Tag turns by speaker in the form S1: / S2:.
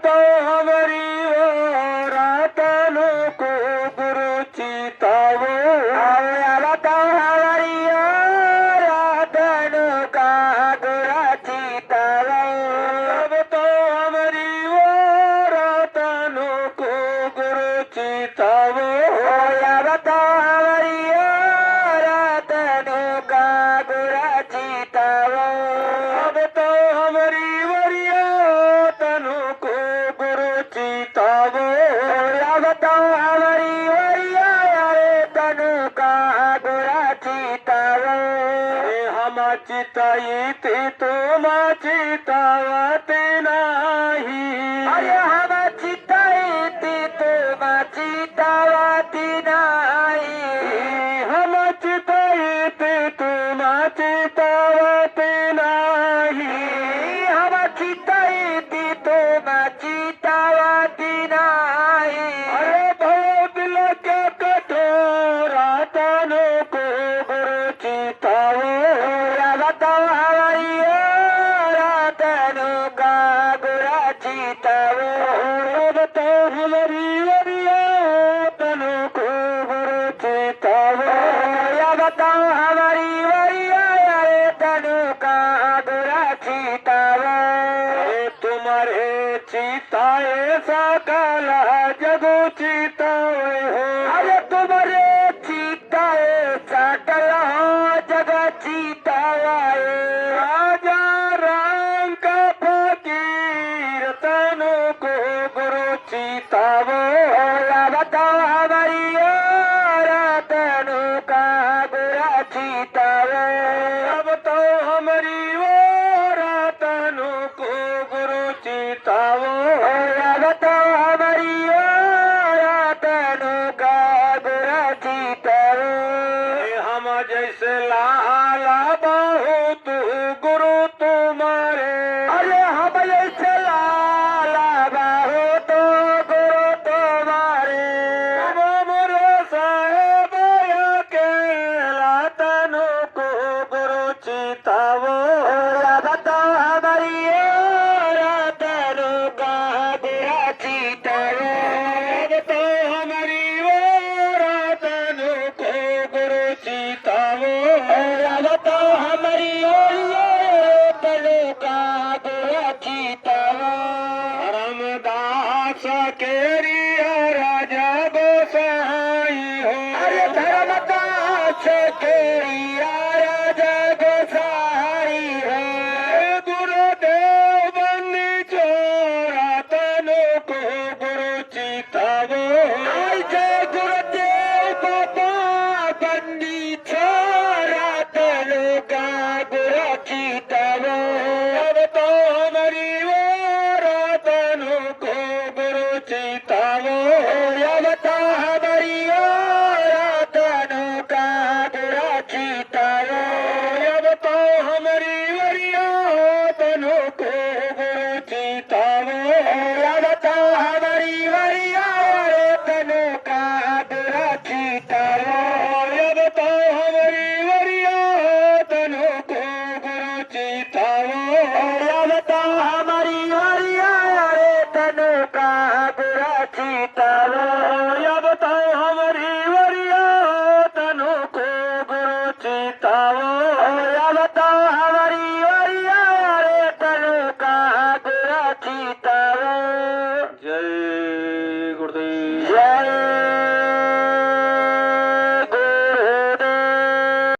S1: तो हमारी रातनु को गुरु चितावो
S2: अब तो हमारी रातनु का गुरु चितावो
S1: अब तो हमारी रातनु को गुरु चितावो
S2: अब तो हमारी रातनु का गुरु चितावो
S1: अब तो हमारी वरिया तनु को गुरु चितावो
S2: अब तो हमारी वरिया तनु का गुरु चितावो
S1: हम चिताईति तुम चितावते नाही
S2: अरे हम चिताईति तुम चितावती नाही
S1: हम चिताईति तुम चितावते नाही
S2: हम चिताईति तुम चितावती नाही
S1: अरे भव दिल के कठोरा तनु को गुरु चितावो
S2: अब तो हमारी रातनु का गुरु चितावो
S1: अब तो हमारी वरिया तनु को गुरु चितावो
S2: अब तो हमारी वरिया तनु का गुरु चितावो
S1: तुम्हारे चिताए सकल जगु चितावे हो
S2: अरे तुम्हारे चिताए सकल जग चितावाए
S1: राजा राम का फकीर तनु को गुरु चितावो
S2: अब तो हमारी रातनु का गुरु चितावो
S1: अब तो हमारी तनु को गुरु चितावो
S2: अब तो हमारी रातनु का गुरु चितावो
S1: हम जैसे लाला बहुत गुरु तुम्हारे
S2: अरे हम ऐसे लाला बाहो तो गुरु तुम्हारे
S1: मोरे साहेब अकेला तनु को गुरु चितावो
S2: अब तो हमारी रातनु का गुरु चितावो
S1: अब तो हमारी तनु को गुरु चितावो
S2: अब तो हमारी रातनु का गुरु चितावो
S1: रामदास केरी राजा गोसाई हो
S2: अरे धर्मदास केरी राजा गोसाई हो
S1: गुरुदेव बन्नी चोरा तनु को गुरु चितावो
S2: आई जय गुरुदेव बाबा बंदी छोरा तनु का गुरु चितावो
S1: अब तो हमारी तनु को गुरु चितावो
S2: अब तो हमारी रातनु का गुरु चितावो
S1: अब तो हमारी वरिया तनु को गुरु चितावो
S2: अब तो हमारी वरिया तनु का गुरु चितावो
S1: अब तो हमारी वरिया तनु को गुरु चितावो
S2: अब तो हमारी वरिया तनु का गुरु चितावो
S1: अब तो हमारी वरिया तनु को गुरु चितावो
S2: अब तो हमारी वरिया तनु का गुरु चितावो